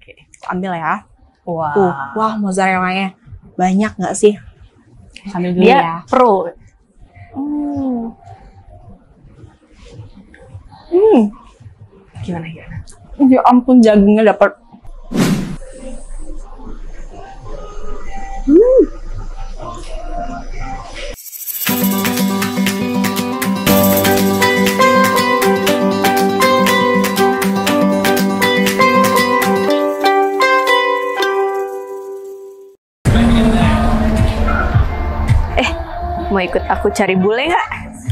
Oke, ambil ya. Wah. Wah, mozzarella-nya banyak nggak sih? Ambil dulu Dia ya. pro. Gimana? Ya ampun, jagungnya dapat. Mau ikut aku cari bule nggak?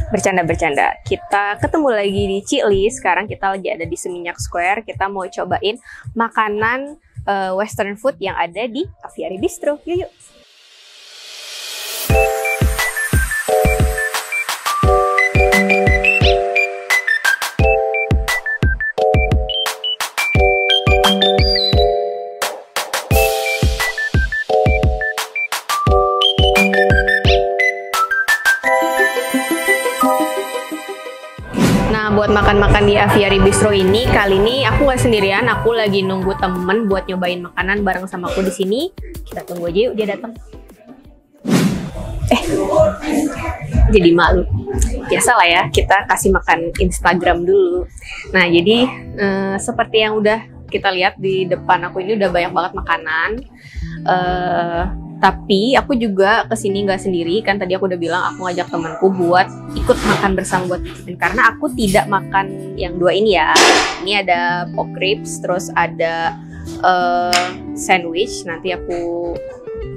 Bercanda-bercanda. Kita ketemu lagi di Cikli. Sekarang kita lagi ada di Seminyak Square. Kita mau cobain makanan Western food yang ada di Aviary Bistro. Yuk. Nah, buat makan-makan di Aviary Bistro ini, kali ini aku nggak sendirian, aku lagi nunggu temen buat nyobain makanan bareng sama aku di sini. Kita tunggu aja yuk dia datang. Jadi malu. Biasalah ya, kita kasih makan Instagram dulu. Nah, jadi seperti yang udah kita lihat di depan aku ini udah banyak banget makanan. Tapi aku juga kesini nggak sendiri, kan tadi aku udah bilang aku ngajak temanku buat ikut makan bersama buat karena aku tidak makan yang dua ini ya. Ini ada pork ribs, terus ada sandwich. Nanti aku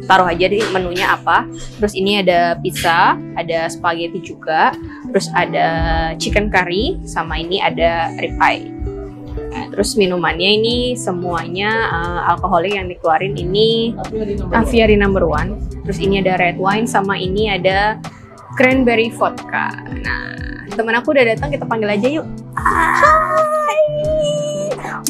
taruh aja di menunya apa. Terus ini ada pizza, ada spaghetti juga, terus ada chicken curry, sama ini ada ribeye. Nah, terus minumannya ini semuanya alkoholik yang dikeluarin ini Aviary No. 1. Terus ini ada red wine, sama ini ada cranberry vodka. Nah, temen aku udah datang, kita panggil aja yuk. Hai.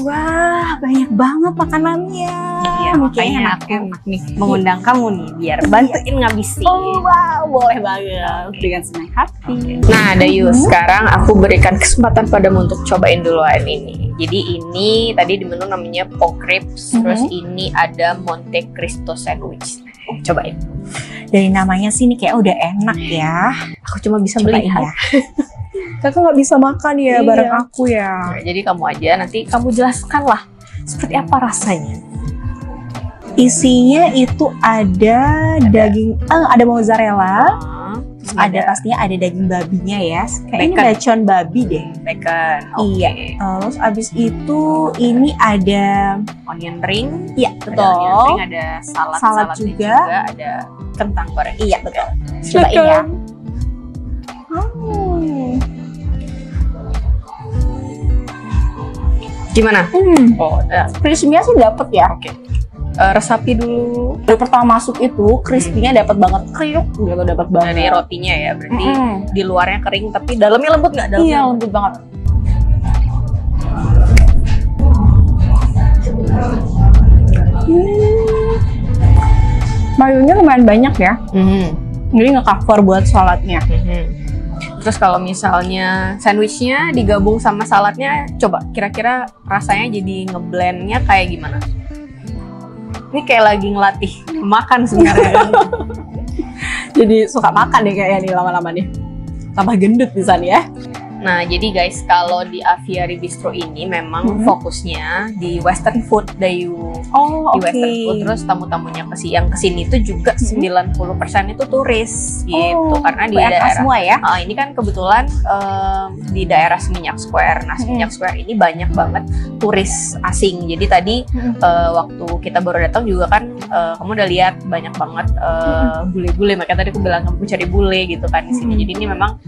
Wah, banyak banget makanannya. Iya, makanya enak nih mengundang kamu nih biar bantuin ngabisin. Oh, wow, boleh banget. Dengan senang hati. Nah, Dayu, sekarang aku berikan kesempatan padamu untuk cobain duluan ini. Jadi ini tadi di menu namanya pork ribs, terus ini ada Monte Cristo sandwich. Cobain. Dari namanya sih ini kayak udah enak ya. Aku cuma bisa Cobain melihat. ya. Kakak nggak bisa makan ya bareng aku ya. Nah, jadi kamu aja, nanti kamu jelaskan lah seperti apa rasanya. Isinya itu ada daging, ada mozzarella, ada pastinya ada daging babinya ya. Kayak ini bacon babi deh. Bacon. Iya. Terus abis itu ini ada onion ring. Iya, Ada betul. onion ring, ada salad juga. ada kentang goreng. Iya, betul. Cobain ya. Gimana? Oh, Crispy-nya sih dapet ya. oke. Resapi dulu Dari pertama masuk itu crispy-nya dapat banget, kriuk gitu, dapat banget. dari rotinya ya, berarti di luarnya kering tapi dalamnya lembut nggak? Iya, lembut banget. Mayunya lumayan banyak ya. Jadi nge-cover buat saladnya. Terus kalau misalnya sandwichnya digabung sama saladnya, coba kira-kira rasanya jadi ngeblendnya kayak gimana? Ini kayak lagi ngelatih makan sebenarnya. Jadi suka makan deh kayaknya nih lama-lama nih. Tambah gendut bisa nih ya. Nah, jadi guys, kalau di Aviary Bistro ini memang fokusnya di Western food, Dayu. Oh, Di Western food, terus tamu-tamunya yang kesini itu juga 90% itu turis gitu, karena di daerah semua ya. Ini kan kebetulan di daerah Seminyak Square. Nah, Seminyak Square ini banyak banget turis asing. Jadi tadi waktu kita baru datang juga kan kamu udah lihat banyak banget bule-bule. Makanya tadi aku bilang kamu cari bule gitu kan di sini. Jadi ini memang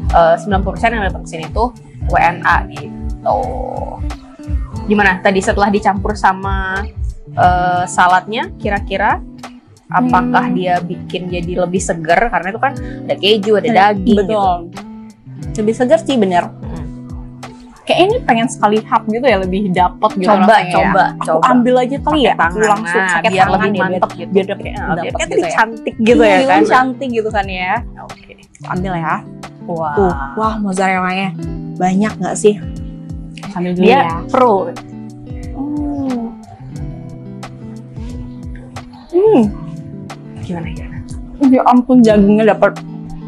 90% yang datang ke sini tuh WNA gitu. Gimana tadi setelah dicampur sama saladnya, kira-kira apakah dia bikin jadi lebih seger? Karena itu kan ada keju, ada daging. Betul. Gitu. Lebih segar sih bener. Kayak ini pengen sekali hap gitu ya, lebih dapet gitu. Coba. Aku ambil aja kali ya. Aku langsung pakai biar tangan lebih ya, mantep gitu. Biar dapet gitu ya. Cantik gitu ya kan. Cantik gitu kan ya. Oke. Ambil ya. Wah. Wah, mozzarella-nya banyak nggak sih? Ambil dulu Dia ya. pro. Gimana? Ya ampun, dagingnya dapat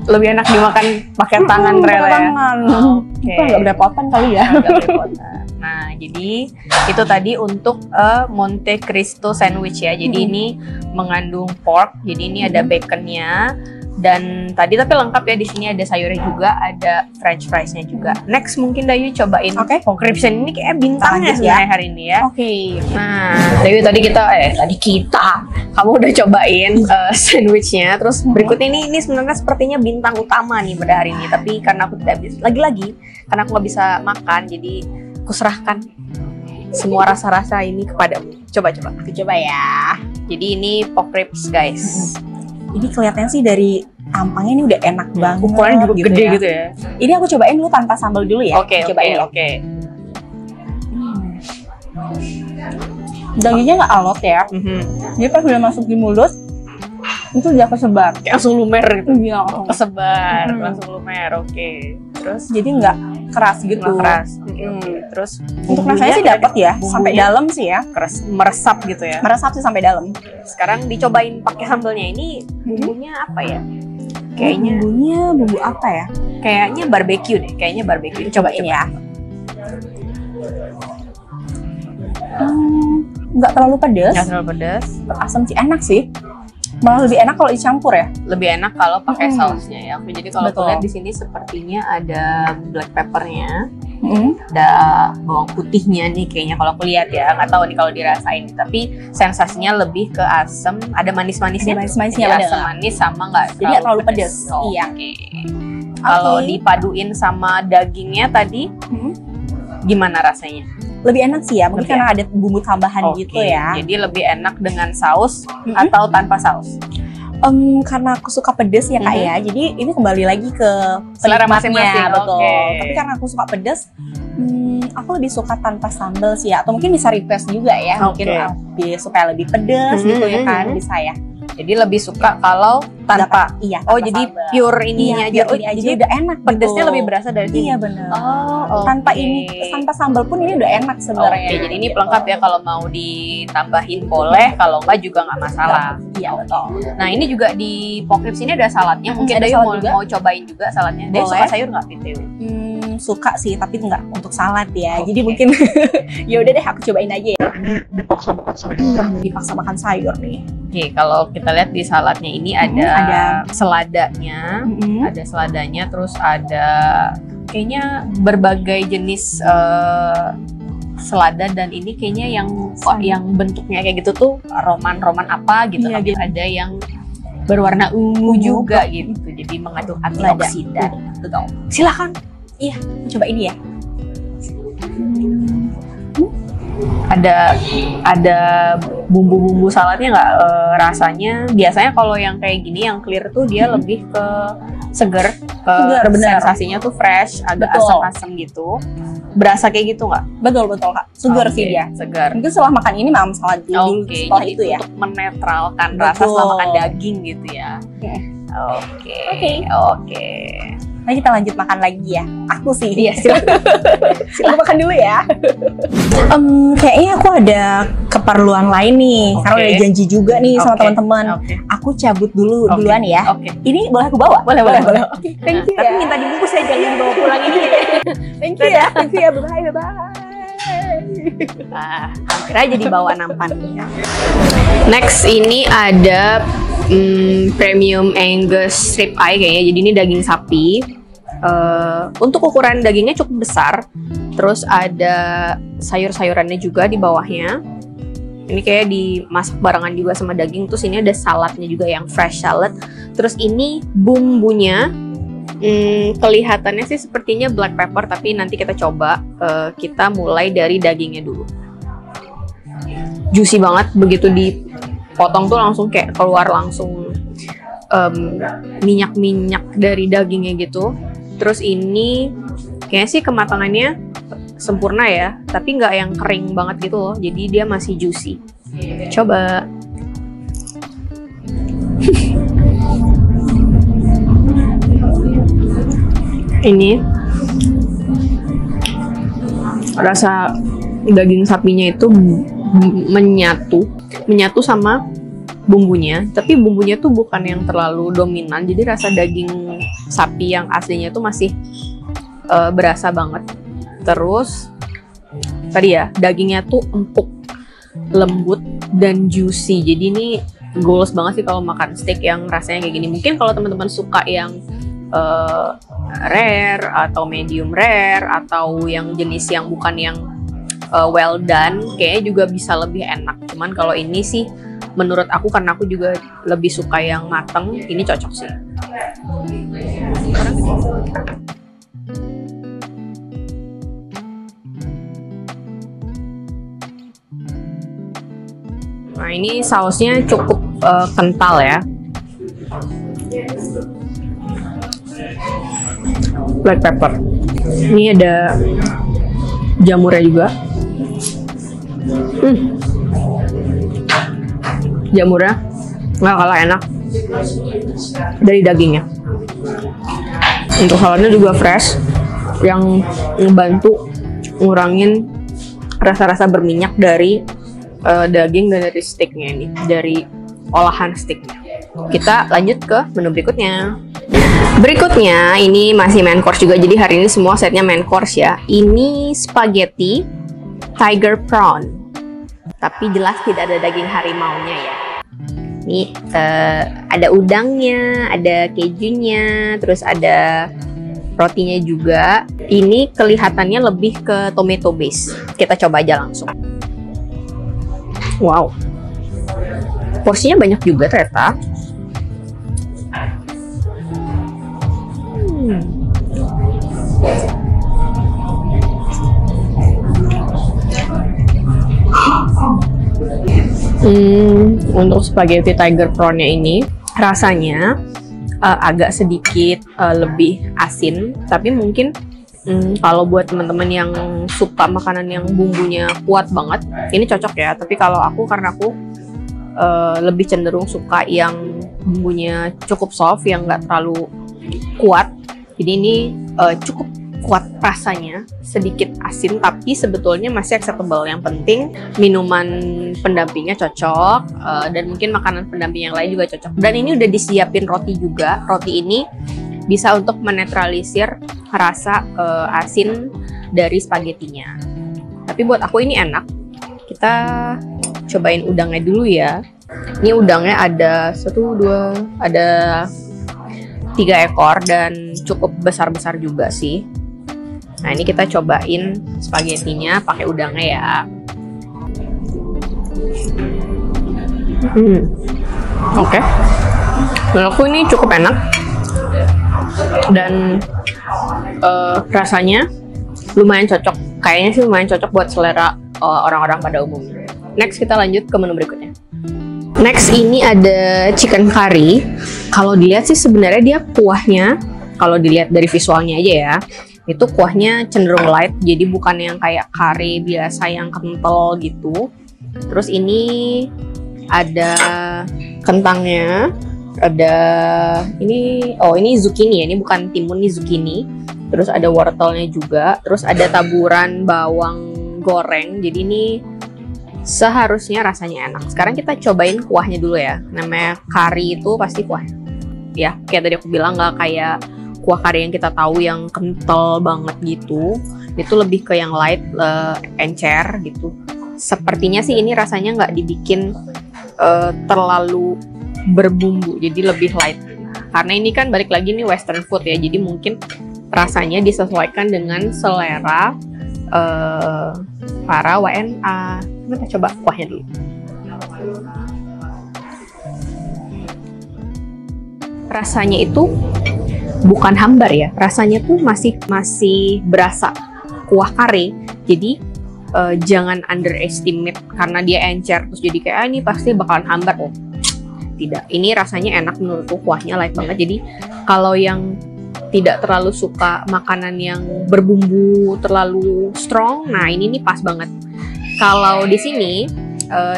Lebih enak dimakan pakai tangan Rel ya? tangan. Oke. Itu nggak berepotan kali ya. Nggak belepotan. Nah, jadi itu tadi untuk Monte Cristo sandwich ya. Jadi ini mengandung pork. Jadi ini ada baconnya. Dan tadi tapi lengkap ya, di sini ada sayurnya juga, ada french fries-nya juga. Next mungkin Dayu cobain pork ribs ini kayak bintangnya sebenarnya hari ini ya. Oke. Nah, Dayu tadi kamu udah cobain sandwichnya. Terus berikutnya ini sebenarnya sepertinya bintang utama nih pada hari ini. Tapi karena aku tidak bisa, lagi-lagi karena aku nggak bisa makan, jadi kuserahkan semua rasa-rasa ini kepadamu. Coba. Aku coba ya. Jadi ini pork ribs guys. Ini kelihatannya sih dari tampangnya ini udah enak banget. Ukurannya juga gede ya. gitu ya. Ini aku cobain dulu tanpa sambal dulu ya. Oke. Dagingnya nggak alot ya. Jadi pas udah masuk di mulut itu udah kesebar. Kayak langsung lumer gitu. Iya. Kesebar, langsung lumer. Oke. Terus Jadi nggak keras gitu. nggak keras. Oke. Terus Untuk rasanya sih dapat ya, sampai dalam sih ya. keras, meresap gitu ya. Meresap sih sampai dalam. Sekarang dicobain pakai sambelnya. Ini bumbunya apa ya? Kayaknya Bumbunya bumbu apa ya? kayaknya barbecue deh. Cobain ya. Nggak terlalu pedas. Nggak terlalu pedas. Asam sih, enak sih. Malah lebih enak kalau dicampur ya. Lebih enak kalau pakai sausnya ya. Jadi kalau Betul. aku lihat di sini sepertinya ada black peppernya, Mm. ada bawang putihnya nih kayaknya kalau aku lihat ya. Nggak tahu nih kalau dirasain. Tapi sensasinya lebih ke asam, ada manis-manisnya. Ada manis-manisnya, Ya, bener. asam manis sama nggak Jadi nggak terlalu pedas. Oke. Iya. Kalau Oke. dipaduin sama dagingnya tadi, gimana rasanya? Lebih enak sih ya, mungkin Lebih karena ada bumbu tambahan Oke, gitu ya. Jadi lebih enak dengan saus atau tanpa saus? Karena aku suka pedas ya kak ya, jadi ini kembali lagi ke Selera penikmatnya, masing-masing, betul. oke. Tapi karena aku suka pedas, aku lebih suka tanpa sambal sih ya. Atau mungkin bisa request juga ya, mungkin supaya lebih pedas gitu ya kan, bisa ya. Jadi lebih suka kalau tanpa. Iya. Oh, tanpa jadi sambal. pure ininya Iya, aja. ini aja Jadi udah enak. pedesnya gitu. lebih berasa dari sini. Iya benar. Oh, Tanpa oke. ini, tanpa sambal pun ini udah enak sebenarnya. Oke, jadi ini pelengkap ya, kalau mau ditambahin boleh, kalau enggak juga nggak masalah. Iya betul. Nah, ini juga di pork ribs ini ada saladnya. Mungkin Ada Dayu salad mau, juga. mau cobain juga saladnya. Dayu Boleh. suka sayur nggak BTW? Suka sih, tapi nggak untuk salad ya. Oke. Jadi mungkin ya udah deh, aku cobain aja ya. Dipaksa makan sayur nih. Oke, kalau kita lihat di saladnya ini ada seladanya, ada seladanya, terus ada kayaknya berbagai jenis selada, dan ini kayaknya yang bentuknya kayak gitu tuh roman apa gitu. Iya, Tapi gitu. ada yang berwarna ungu juga gitu. Jadi mengandung antioksidan. Betul. Silakan. Iya, coba ini ya. Ada bumbu-bumbu saladnya nggak? Rasanya biasanya kalau yang kayak gini yang clear tuh dia lebih ke seger, Seger, bener. sensasinya tuh fresh, agak Betul. asam-asam gitu. Berasa kayak gitu nggak? Betul kak. Segar Oke, sih dia. Segar. Mungkin setelah makan ini mam salad dulu Oke, setelah jadi itu ya. untuk menetralkan rasa Betul. setelah makan daging gitu ya. Oke. Oke. Nah kita lanjut makan lagi ya. Aku sih. Iya, silakan. Aku makan dulu ya. Kayaknya aku ada keperluan lain nih. Oke. Karena udah janji juga nih sama Oke. teman-teman. Oke. Aku cabut duluan ya. Oke. Ini boleh aku bawa? Boleh. Oke, thank you Tapi ya. minta dibungkus ya, jangan dibawa pulang ini. Thank you ya. Thank you ya. Bye. Hampir aja dibawa nampan. Next ini ada premium Angus strip eye kayaknya. Jadi ini daging sapi. Untuk ukuran dagingnya cukup besar. Terus ada sayur-sayurannya juga di bawahnya. Ini kayak dimasak barengan juga sama daging. Terus ini ada saladnya juga yang fresh salad. Terus ini bumbunya kelihatannya sih sepertinya black pepper, tapi nanti kita coba. Kita mulai dari dagingnya dulu. Juicy banget, begitu dipotong tuh langsung kayak keluar langsung minyak-minyak dari dagingnya gitu. Terus ini kayaknya sih kematangannya sempurna ya, tapi nggak yang kering banget gitu loh, jadi dia masih juicy. Coba. Ini rasa daging sapinya itu menyatu sama bumbunya, tapi bumbunya tuh bukan yang terlalu dominan, jadi rasa daging sapi yang aslinya tuh masih berasa banget. Terus tadi ya, dagingnya tuh empuk, lembut, dan juicy. Jadi ini goals banget sih kalau makan steak yang rasanya kayak gini. Mungkin kalau teman-teman suka yang rare atau medium rare atau yang jenis yang bukan yang well done, kayaknya juga bisa lebih enak. Cuman kalau ini sih menurut aku, karena aku juga lebih suka yang mateng, ini cocok sih. Nah, ini sausnya cukup kental ya. Black pepper. Ini ada jamurnya juga. Jamurnya nggak kalah enak dari dagingnya. Untuk saladnya juga fresh, yang ngebantu ngurangin rasa-rasa berminyak dari daging dan dari steaknya ini, dari olahan steaknya. Kita lanjut ke menu berikutnya. Berikutnya ini masih main course juga, jadi hari ini semua setnya main course ya. Ini spaghetti tiger prawn, tapi jelas tidak ada daging harimaunya ya. Ini ada udangnya, ada kejunya, terus ada rotinya juga. Ini kelihatannya lebih ke tomato base. Kita coba aja langsung. Wow, porsinya banyak juga ternyata. Untuk spaghetti tiger prawn-nya ini rasanya agak sedikit lebih asin, tapi mungkin kalau buat teman-teman yang suka makanan yang bumbunya kuat banget, ini cocok ya. Tapi kalau aku, karena aku lebih cenderung suka yang bumbunya cukup soft, yang nggak terlalu kuat, jadi ini cukup kuat rasanya, sedikit asin tapi sebetulnya masih acceptable. Yang penting minuman pendampingnya cocok, dan mungkin makanan pendamping yang lain juga cocok. Dan ini udah disiapin roti juga. Roti ini bisa untuk menetralisir rasa asin dari spagettinya. Tapi buat aku ini enak. Kita cobain udangnya dulu ya. Ini udangnya ada 3 ekor dan cukup besar-besar juga sih. Nah, ini kita cobain spagettinya pakai udangnya ya. Oke. Menurutku ini cukup enak. Dan rasanya lumayan cocok. Kayaknya sih lumayan cocok buat selera orang-orang pada umumnya. Next, kita lanjut ke menu berikutnya. Next, ini ada chicken curry. Kalau dilihat sih sebenarnya dia kuahnya, kalau dilihat dari visualnya aja ya, itu kuahnya cenderung light, jadi bukan yang kayak curry biasa yang kental gitu. Terus ini ada kentangnya, ada ini zucchini ya, ini bukan timun, ini zucchini. Terus ada wortelnya juga, terus ada taburan bawang goreng. Jadi ini seharusnya rasanya enak. Sekarang kita cobain kuahnya dulu ya. Namanya curry itu pasti kuah ya, kayak tadi aku bilang, nggak kayak kuah kari yang kita tahu yang kental banget gitu. Itu lebih ke yang light, encer gitu. Sepertinya sih ini rasanya nggak dibikin terlalu berbumbu, jadi lebih light. Karena ini kan balik lagi nih western food ya, jadi mungkin rasanya disesuaikan dengan selera para WNA. Kita coba kuahnya dulu. Rasanya itu bukan hambar ya, rasanya tuh masih berasa kuah kare. Jadi jangan underestimate karena dia encer terus jadi kayak ini pasti bakalan hambar. Oh tidak, ini rasanya enak menurutku, kuahnya light banget. Jadi kalau yang tidak terlalu suka makanan yang berbumbu terlalu strong, nah ini nih pas banget. Kalau di sini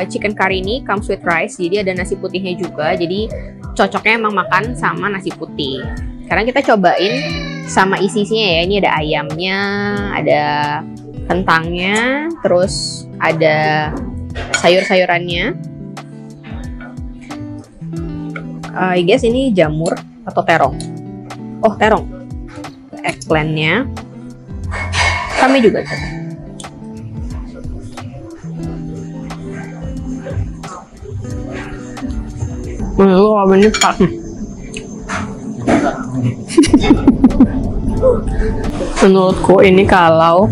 chicken curry ini comes with rice, jadi ada nasi putihnya juga, jadi cocoknya emang makan sama nasi putih. Sekarang kita cobain sama isi-isinya ya. Ini ada ayamnya, ada kentangnya, terus ada sayur-sayurannya. I guess ini jamur atau terong. Oh, terong. Eggplant-nya. Kami juga coba. Ini Pak. Menurutku ini kalau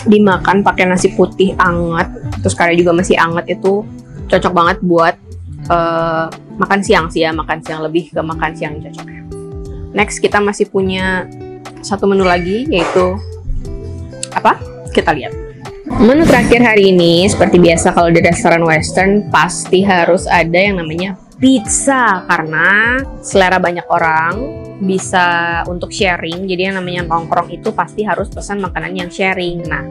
dimakan pakai nasi putih anget, terus kari juga masih anget, itu cocok banget buat makan siang sih ya, makan siang, lebih ke makan siang cocoknya. Next kita masih punya satu menu lagi, yaitu apa? Kita lihat. Menu terakhir hari ini, seperti biasa kalau di restoran western pasti harus ada yang namanya pizza, karena selera banyak orang, bisa untuk sharing. Jadi yang namanya nongkrong itu pasti harus pesan makanan yang sharing. Nah,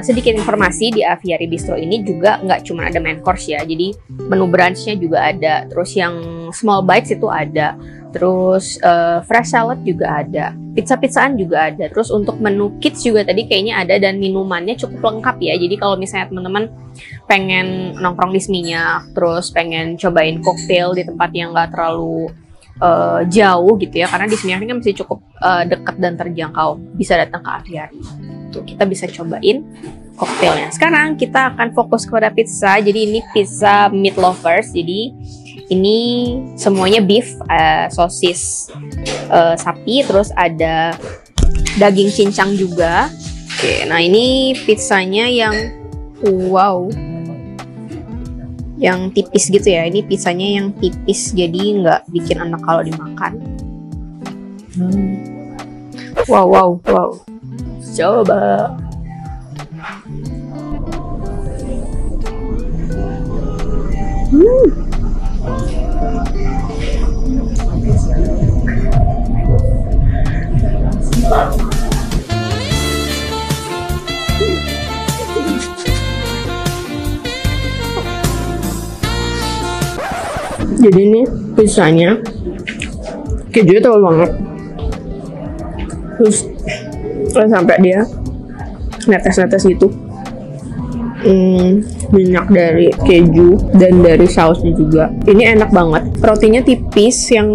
sedikit informasi, di Aviary Bistro ini juga nggak cuma ada main course ya, jadi menu brunch-nya juga ada, terus yang small bites itu ada, terus fresh salad juga ada, pizza-pizzaan juga ada, terus untuk menu kids juga tadi kayaknya ada, dan minumannya cukup lengkap ya. Jadi kalau misalnya teman-teman pengen nongkrong di Seminyak, terus pengen cobain koktail di tempat yang nggak terlalu jauh gitu ya, karena di Seminyak ini kan masih cukup dekat dan terjangkau, bisa datang ke Aviary. Tuh, kita bisa cobain koktailnya. Sekarang kita akan fokus kepada pizza. Jadi ini pizza meat lovers, jadi ini semuanya beef, sosis sapi, terus ada daging cincang juga. Oke, nah ini pizzanya yang wow, yang tipis gitu ya. Ini pizzanya yang tipis, jadi nggak bikin enak kalau dimakan. Wow. Coba. Jadi ini pizzanya kejunya tebal banget, terus sampai dia netes-netes gitu, minyak dari keju dan dari sausnya juga. Ini enak banget, rotinya tipis yang,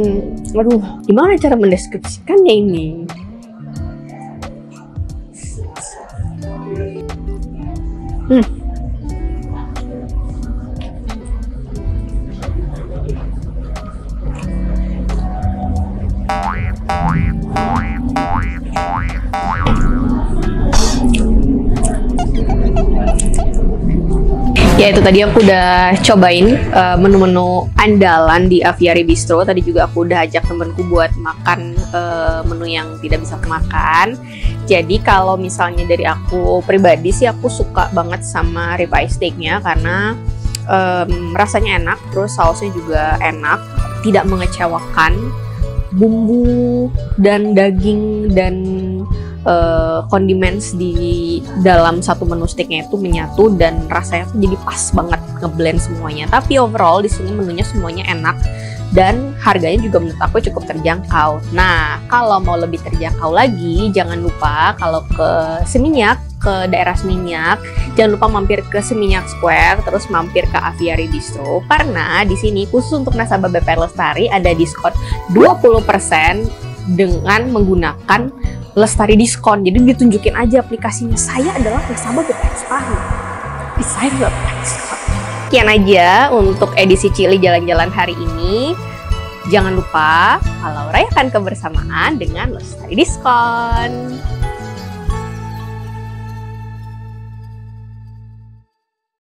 aduh, gimana cara mendeskripsikannya ini? Ya, itu tadi aku udah cobain menu-menu andalan di Aviary Bistro. Tadi juga aku udah ajak temenku buat makan menu yang tidak bisa aku makan. Jadi kalau misalnya dari aku pribadi sih, aku suka banget sama ribeye steaknya, karena rasanya enak, terus sausnya juga enak, tidak mengecewakan. Bumbu dan daging dan condiments di dalam satu menu steaknya itu menyatu, dan rasanya tuh jadi pas banget, ngeblend semuanya. Tapi overall di sini menunya semuanya enak, dan harganya juga menurut aku cukup terjangkau. Nah, kalau mau lebih terjangkau lagi, jangan lupa kalau ke Seminyak, ke daerah Seminyak, jangan lupa mampir ke Seminyak Square, terus mampir ke Aviary Bistro, karena di sini khusus untuk nasabah BPR Lestari ada diskon 20% dengan menggunakan Lestari diskon. Jadi ditunjukin aja aplikasinya, saya adalah nasabah BPR Lestari, tapi saya nggak pakai diskon. Sekian aja untuk edisi Cili jalan-jalan hari ini. Jangan lupa kalau rayakan kebersamaan dengan Lestari diskon.